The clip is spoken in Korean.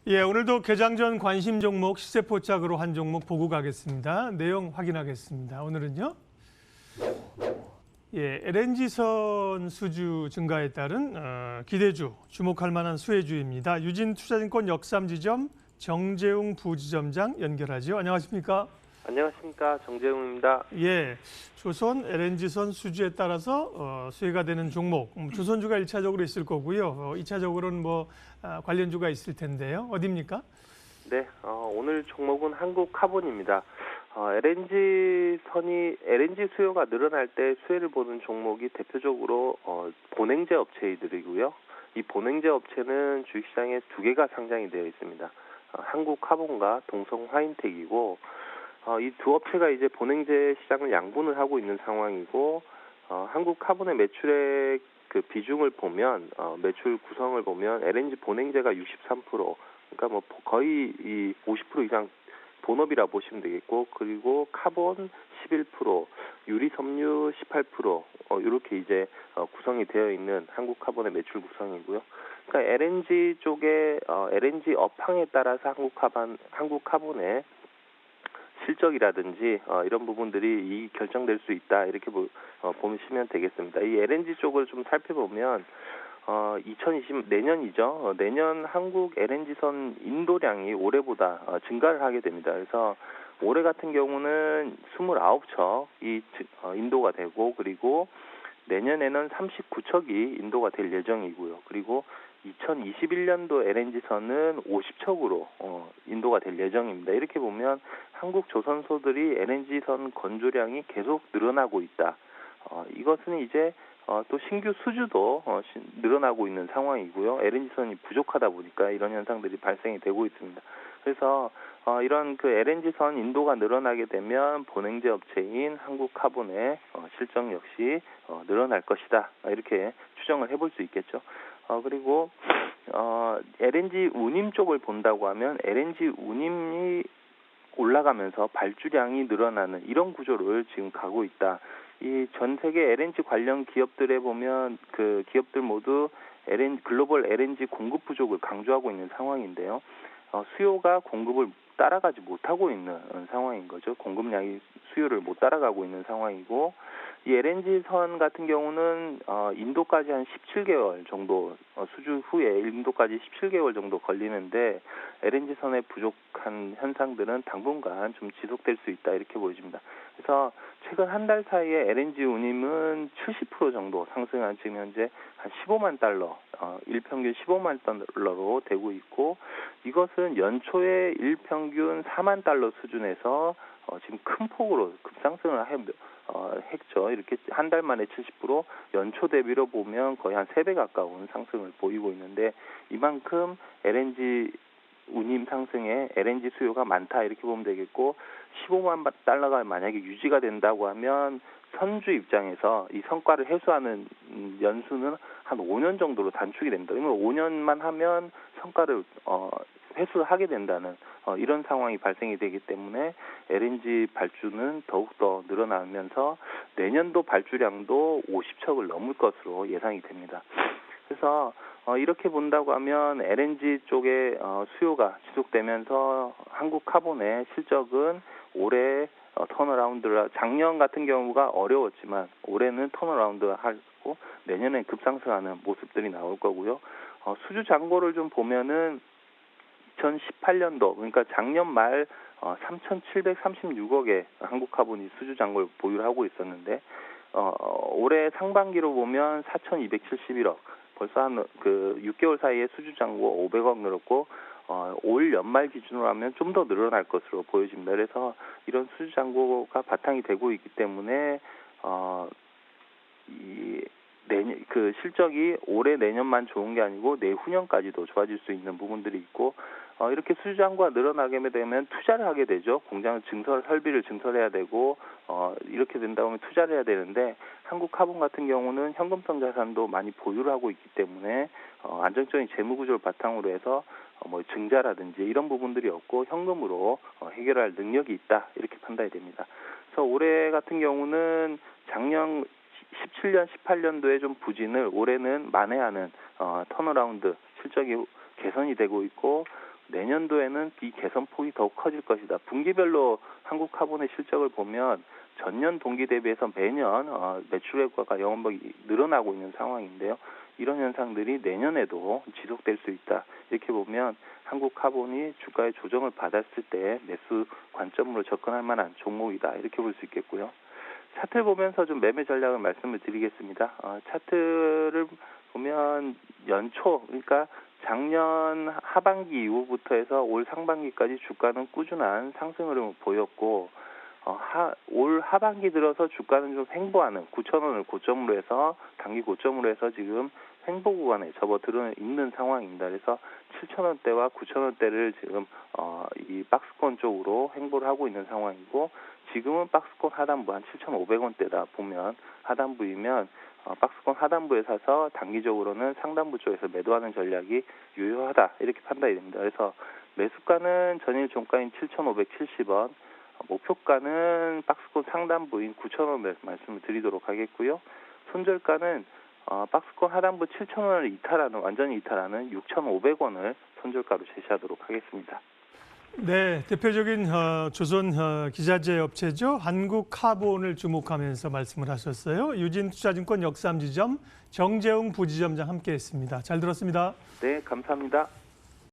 예, 오늘도 개장 전 관심 종목 시세 포착으로 한 종목 보고 가겠습니다. 내용 확인하겠습니다. 오늘은요. 예, LNG선 수주 증가에 따른 기대주, 주목할 만한 수혜주입니다. 유진투자증권 역삼지점 정재웅 부지점장 연결하죠. 안녕하십니까? 안녕하십니까, 정재웅입니다. 예, 조선 LNG선 수주에 따라서 수혜가 되는 종목, 조선주가 1차적으로 있을 거고요. 2차적으로는 관련주가 있을 텐데요. 어디입니까? 네, 오늘 종목은 한국카본입니다. LNG 수요가 늘어날 때 수혜를 보는 종목이 대표적으로 본행제 업체들이고요. 이 본행제 업체는 주식시장에 두 개가 상장이 되어 있습니다. 한국카본과 동성화인텍이고, 이 두 업체가 이제 본행제 시장을 양분을 하고 있는 상황이고, 한국카본의 매출의 그 비중을 보면, 매출 구성을 보면 LNG 본행제가 63%, 그러니까 거의 이 50% 이상 본업이라 보시면 되겠고, 그리고 카본 11%, 유리섬유 18%, 이렇게 이제 구성이 되어 있는 한국카본의 매출 구성이고요. 그러니까 LNG 쪽에 LNG 업황에 따라서 한국카본의 실적이라든지 이런 부분들이 결정될 수 있다, 이렇게 보시면 되겠습니다. 이 LNG 쪽을 좀 살펴보면 2020 내년이죠. 내년 한국 LNG선 인도량이 올해보다 증가를 하게 됩니다. 그래서 올해 같은 경우는 29척이 인도가 되고, 그리고 내년에는 39척이 인도가 될 예정이고요. 그리고 2021년도 LNG선은 50척으로 인도가 될 예정입니다. 이렇게 보면 한국 조선소들이 LNG선 건조량이 계속 늘어나고 있다. 이것은 이제 또 신규 수주도 늘어나고 있는 상황이고요. LNG선이 부족하다 보니까 이런 현상들이 발생이 되고 있습니다. 그래서 이런 그 LNG선 인도가 늘어나게 되면 본행제 업체인 한국카본의 실적 역시 늘어날 것이다, 이렇게 추정을 해볼 수 있겠죠. 그리고 LNG 운임 쪽을 본다고 하면 LNG 운임이 올라가면서 발주량이 늘어나는 이런 구조를 지금 가고 있다. 이 전 세계 LNG 관련 기업들에 보면 그 기업들 모두 글로벌 LNG 공급 부족을 강조하고 있는 상황인데요. 수요가 공급을 따라가지 못하고 있는 상황인 거죠. 공급량이 수요를 못 따라가고 있는 상황이고, 이 LNG선 같은 경우는 인도까지 한 17개월 정도 수주 후에 인도까지 17개월 정도 걸리는데, LNG선의 부족한 현상들은 당분간 좀 지속될 수 있다, 이렇게 보여집니다. 그래서 최근 한 달 사이에 LNG 운임은 70% 정도 상승한, 지금 현재 한 15만 달러, 일평균 15만 달러로 되고 있고, 이것은 연초에 일평균 4만 달러 수준에서 지금 큰 폭으로 급상승을 했죠. 이렇게 한 달 만에 70%, 연초 대비로 보면 거의 한 3배 가까운 상승을 보이고 있는데, 이만큼 LNG 운임 상승에 LNG 수요가 많다, 이렇게 보면 되겠고, 15만 달러가 만약에 유지가 된다고 하면 선주 입장에서 이 성과를 회수하는 연수는 한 5년 정도로 단축이 됩니다. 그러면 5년만 하면 성과를 회수하게 된다는 이런 상황이 발생이 되기 때문에 LNG 발주는 더욱더 늘어나면서 내년도 발주량도 50척을 넘을 것으로 예상이 됩니다. 그래서 이렇게 본다고 하면 LNG 쪽의 수요가 지속되면서 한국카본의 실적은 올해 턴어라운드라, 작년 같은 경우가 어려웠지만 올해는 턴어라운드 하고 내년에 급상승하는 모습들이 나올 거고요. 수주 잔고를 좀 보면은 2018년도, 그러니까 작년 말 3,736억의 한국카본이 수주 잔고를 보유를 하고 있었는데, 올해 상반기로 보면 4,271억, 벌써 한 6개월 사이에 수주 잔고 500억 늘었고, 올 연말 기준으로 하면 좀 더 늘어날 것으로 보여집니다. 그래서 이런 수주 잔고가 바탕이 되고 있기 때문에 그 실적이 올해 내년만 좋은 게 아니고 내후년까지도 좋아질 수 있는 부분들이 있고, 이렇게 수주 잔고가 늘어나게 되면 투자를 하게 되죠. 공장 설비를 증설해야 되고, 이렇게 된다 보면 투자를 해야 되는데, 한국카본 같은 경우는 현금성 자산도 많이 보유를 하고 있기 때문에 안정적인 재무 구조를 바탕으로 해서 증자라든지 이런 부분들이 없고 현금으로 해결할 능력이 있다, 이렇게 판단이 됩니다. 그래서 올해 같은 경우는 작년 17년, 18년도에 좀 부진을 올해는 만회하는 턴어라운드 실적이 개선이 되고 있고, 내년도에는 이 개선폭이 더욱 커질 것이다. 분기별로 한국카본의 실적을 보면 전년 동기 대비해서 매년 매출액과 영업력이 늘어나고 있는 상황인데요. 이런 현상들이 내년에도 지속될 수 있다. 이렇게 보면 한국카본이 주가의 조정을 받았을 때 매수 관점으로 접근할 만한 종목이다. 이렇게 볼 수 있겠고요. 차트를 보면서 좀 매매 전략을 말씀을 드리겠습니다. 차트를 보면 연초, 그러니까 작년 하반기 이후부터 해서 올 상반기까지 주가는 꾸준한 상승 흐름을 보였고, 올 하반기 들어서 주가는 좀 횡보하는 9,000원을 고점으로 해서 단기 고점으로 해서 지금 횡보 구간에 접어들어 있는 상황입니다. 그래서 7,000원대와 9,000원대를 지금 이 박스권 쪽으로 횡보를 하고 있는 상황이고, 지금은 박스권 하단부 한 7,500원대다 보면 하단부이면 박스권 하단부에 사서 단기적으로는 상단부 쪽에서 매도하는 전략이 유효하다 이렇게 판단이 됩니다. 그래서 매수가는 전일 종가인 7,570원, 목표가는 박스권 상단부인 9,000원 말씀을 드리도록 하겠고요. 손절가는 박스권 하단부 7,000원을 완전히 이탈하는 6,500원을 손절가로 제시하도록 하겠습니다. 네, 대표적인 조선 기자재 업체죠. 한국카본을 주목하면서 말씀을 하셨어요. 유진투자증권 역삼지점 정재웅 부지점장 함께했습니다. 잘 들었습니다. 네, 감사합니다.